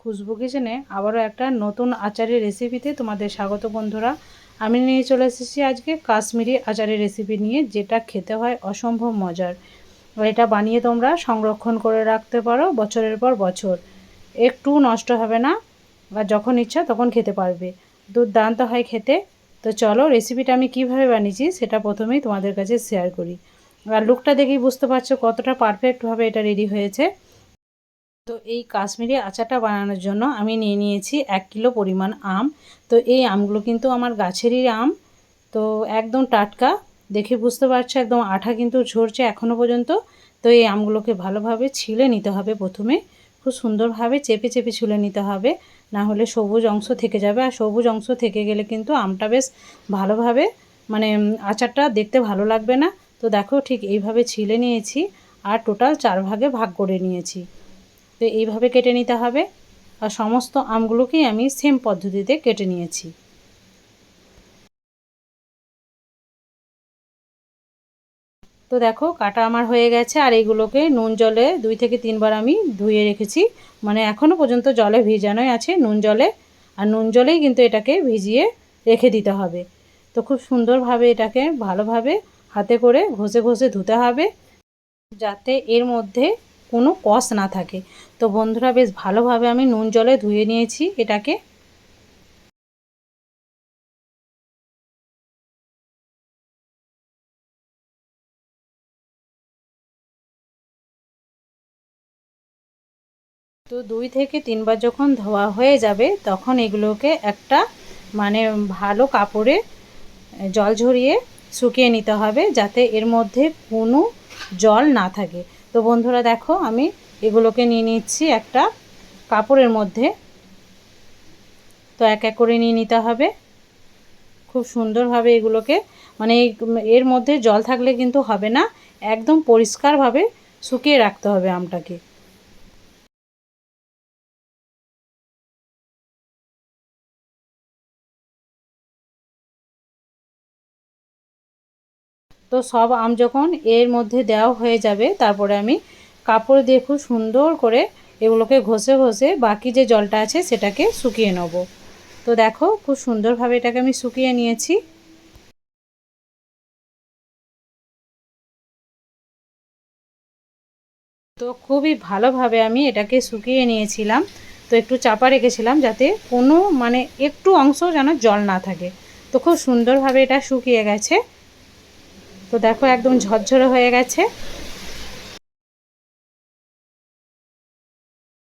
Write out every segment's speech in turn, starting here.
খুশবু কিচেনে আবারও একটা নতুন আচারের রেসিপিতে তোমাদের স্বাগত বন্ধুরা। আমি নিয়ে চলে এসেছি আজকে কাশ্মীরি আচারের রেসিপি নিয়ে, যেটা খেতে হয় অসম্ভব মজার। এটা বানিয়ে তোমরা সংরক্ষণ করে রাখতে পারো বছরের পর বছর, একটু নষ্ট হবে না, আর যখন ইচ্ছা তখন খেতে পারবে। দুর্দান্ত হয় খেতে। তো চলো রেসিপিটা আমি কিভাবে বানিয়েছি সেটা প্রথমেই তোমাদের কাছে শেয়ার করি। আর লুকটা দেখেই বুঝতে পারছো কতটা পারফেক্টভাবে এটা রেডি হয়েছে। তো এই কাশ্মীরি আচারটা বানানোর জন্য আমি নিয়ে নিয়েছি 1 কিলো পরিমাণ আম। তো এই আমগুলো কিন্তু আমার গাছেরই আম, তো একদম টাটকা। দেখে বুঝতে পারছো একদম আঠা কিন্তু ঝরছে এখনও পর্যন্ত। তো এই আমগুলোকে ভালোভাবে ছিলে নিতে হবে প্রথমে, খুব সুন্দরভাবে চেপে চেপে ছুলে নিতে হবে, না হলে সবুজ অংশ থেকে যাবে। আর সবুজ অংশ থেকে গেলে কিন্তু আমটা বেশ ভালোভাবে মানে আচারটা দেখতে ভালো লাগবে না। তো দেখো ঠিক এইভাবে ছিলে নিয়েছি, আর টোটাল 4 ভাগে ভাগ করে নিয়েছি। তো এইভাবে কেটে নিতে হবে। আর সমস্ত আমগুলোকেই আমি সেম পদ্ধতিতে কেটে নিয়েছি। তো দেখো কাটা আমার হয়ে গেছে, আর এইগুলোকে নুন জলে 2 থেকে 3 বার আমি ধুয়ে রেখেছি। মানে এখনও পর্যন্ত জলে ভিজানোই আছে, নুন জলে। আর নুন জলেই কিন্তু এটাকে ভিজিয়ে রেখে দিতে হবে। তো খুব সুন্দরভাবে এটাকে ভালোভাবে হাতে করে ঘষে ঘষে ধুতে হবে, যাতে এর মধ্যে কোনো কষ না থাকে। তো বন্ধুরা বেশ ভালোভাবে আমি নুন জলে ধুয়ে নিয়েছি এটাকে। তো 2 থেকে 3 বার যখন ধোয়া হয়ে যাবে তখন এগুলোকে একটা মানে ভালো কাপড়ে জল ঝরিয়ে শুকিয়ে নিতে হবে, যাতে এর মধ্যে কোনো জল না থাকে। তো বন্ধুরা দেখো আমি এগুলোকে নিয়ে নিচ্ছি একটা কাপড়ের মধ্যে। তো এক এক করে নিয়ে নিতে হবে খুব সুন্দরভাবে এগুলোকে। মানে এর মধ্যে জল থাকলে কিন্তু হবে না, একদম পরিষ্কারভাবে শুকিয়ে রাখতে হবে আমটাকে। তো সব আম যখন এর মধ্যে দেওয়া হয়ে যাবে, তারপরে আমি কাপড় দিয়ে খুব সুন্দর করে এগুলোকে ঘষে ঘষে বাকি যে জলটা আছে সেটাকে শুকিয়ে নেব। তো দেখো খুব সুন্দরভাবে এটাকে আমি শুকিয়ে নিয়েছি। তো খুবই ভালোভাবে আমি এটাকে শুকিয়ে নিয়েছিলাম। তো একটু চাপা রেখেছিলাম যাতে কোনো মানে একটু অংশ যেন জল না থাকে। তো খুব সুন্দরভাবে এটা শুকিয়ে গেছে। তো দেখো একদম ঝরঝরে হয়ে গেছে।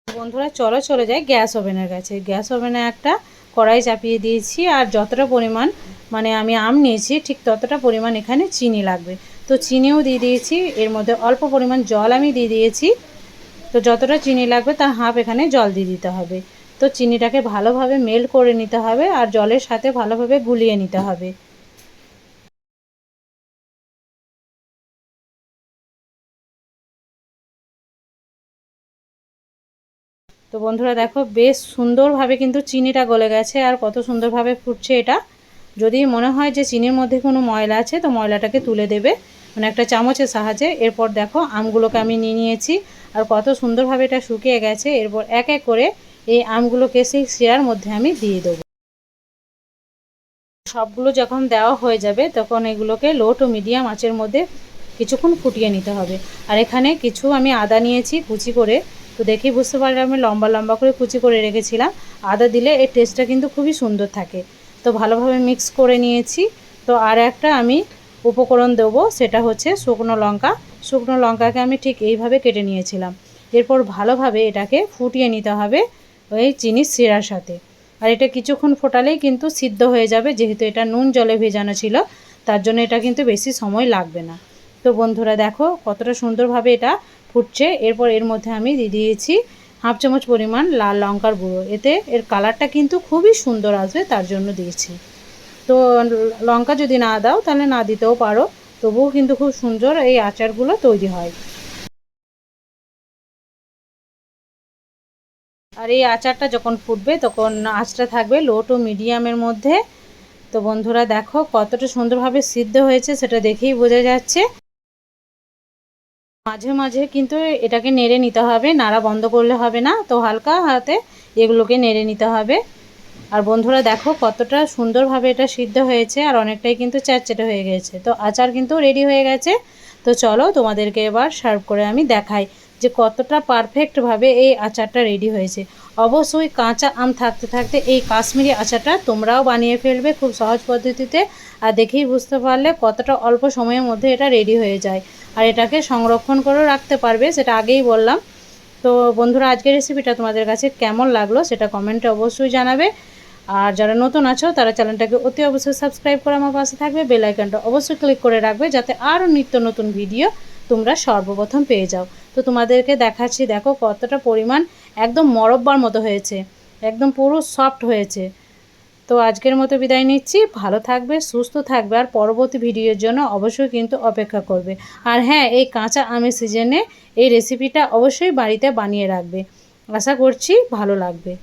বন্ধুরা চলো চলে যাই গ্যাস ওভেনের কাছে। গ্যাস ওভেনে একটা কড়াই চাপিয়ে দিয়েছি, আর যতটা পরিমাণ মানে আমি আম নিয়েছি ঠিক ততটা পরিমাণ এখানে চিনি লাগবে। তো চিনিও দিয়ে দিয়েছি, এর মধ্যে অল্প পরিমাণ জল আমি দিয়ে দিয়েছি। তো যতটা চিনি লাগবে তার হাফ এখানে জল দিয়ে দিতে হবে। তো চিনিটাকে ভালোভাবে মেল্ট করে নিতে হবে, আর জলের সাথে ভালোভাবে গুলিয়ে নিতে হবে। তো বন্ধুরা দেখো বেশ সুন্দরভাবে কিন্তু চিনিটা গলে গেছে, আর কত সুন্দরভাবে ফুটছে এটা। যদি মনে হয় যে চিনির মধ্যে কোনো ময়লা আছে তো ময়লাটাকে তুলে দেবে, মানে একটা চামচের সাহায্যে। এরপর দেখো আমগুলোকে আমি নিয়ে নিয়েছি, আর কত সুন্দরভাবে এটা শুকিয়ে গেছে। এরপর এক এক করে এই আমগুলোকে সেই শিরার মধ্যে আমি দিয়ে দেবো। সবগুলো যখন দেওয়া হয়ে যাবে তখন এগুলোকে লো টু মিডিয়াম আঁচের মধ্যে কিছুক্ষণ ফুটিয়ে নিতে হবে। আর এখানে কিছু আমি আদা নিয়েছি কুচি করে। তো দেখেই বুঝতে পারলে আমি লম্বা লম্বা করে কুচি করে রেখেছিলাম। আদা দিলে এর টেস্টটা কিন্তু খুবই সুন্দর থাকে। তো ভালোভাবে মিক্স করে নিয়েছি। তো আর একটা আমি উপকরণ দেবো, সেটা হচ্ছে শুকনো লঙ্কা। শুকনো লঙ্কাকে আমি ঠিক এইভাবে কেটে নিয়েছিলাম। এরপর ভালোভাবে এটাকে ফুটিয়ে নিতে হবে ওই চিনির শিরার সাথে। আর এটা কিছুক্ষণ ফোটালেই কিন্তু সিদ্ধ হয়ে যাবে, যেহেতু এটা নুন জলে ভেজানো ছিল তার জন্য এটা কিন্তু বেশি সময় লাগবে না। তো বন্ধুরা দেখো কতটা সুন্দরভাবে এটা ফুটছে। এরপর এর মধ্যে আমি দিয়ে দিয়েছি হাফ চামচ পরিমাণ লাল লঙ্কার গুঁড়ো, এতে এর কালারটা কিন্তু খুবই সুন্দর আসবে তার জন্য দিয়েছি। তো লঙ্কা যদি না দাও তাহলে না দিতেও পারো, তবুও কিন্তু খুব সুন্দর এই আচারগুলো তৈরি হয়। আর এই আচারটা যখন ফুটবে তখন আঁচটা থাকবে লো টু মিডিয়ামের মধ্যে। তো বন্ধুরা দেখো কতটা সুন্দরভাবে সিদ্ধ হয়েছে সেটা দেখেই বোঝা যাচ্ছে। মাঝে মাঝে কিন্তু এটাকে নেড়ে নিতে হবে, নাড়া বন্ধ করলে হবে না। তো হালকা হাতে এগুলোকে নেড়ে নিতে হবে। আর বন্ধুরা দেখো কতটা সুন্দরভাবে এটা সিদ্ধ হয়েছে আর অনেকটাই কিন্তু চ্যাটচ্যাটে হয়ে গেছে। তো আচার কিন্তু রেডি হয়ে গেছে। তো চলো তোমাদেরকে এবার সার্ভ করে আমি দেখাই যে কতটা পারফেক্টভাবে এই আচারটা রেডি হয়েছে। অবশ্যই কাঁচা আম থাকতে থাকতে এই কাশ্মীরি আচারটা তোমরাও বানিয়ে ফেলবে খুব সহজ পদ্ধতিতে। আর দেখেই বুঝতে পারলে কতটা অল্প সময়ের মধ্যে এটা রেডি হয়ে যায়। আর এটাকে সংরক্ষণ করেও রাখতে পারবে, সেটা আগেই বললাম। তো বন্ধুরা আজকের রেসিপিটা তোমাদের কাছে কেমন লাগলো সেটা কমেন্টে অবশ্যই জানাবে। আর যারা নতুন আছো তারা চ্যানেলটাকে অতি অবশ্যই সাবস্ক্রাইব করে আমার পাশে থাকবে, বেল আইকনটা অবশ্যই ক্লিক করে রাখবে যাতে আরও নিত্য নতুন ভিডিও তোমরা সর্বপ্রথম পেয়ে যাও। তো তোমাদেরকে দেখাচ্ছি, দেখো কতটা পরিমাণ একদম মরব্বার মতো হয়েছে, একদম পুরো সফট হয়েছে। তো আজকের মতো বিদায় নিচ্ছি, ভালো থাকবে, সুস্থ থাকবে, আর পরবর্তী ভিডিওর জন্য অবশ্যই কিন্তু অপেক্ষা করবে। আর হ্যাঁ, এই কাঁচা আমের সিজনে এই রেসিপিটা অবশ্যই বাড়িতে বানিয়ে রাখবে, আশা করছি ভালো লাগবে।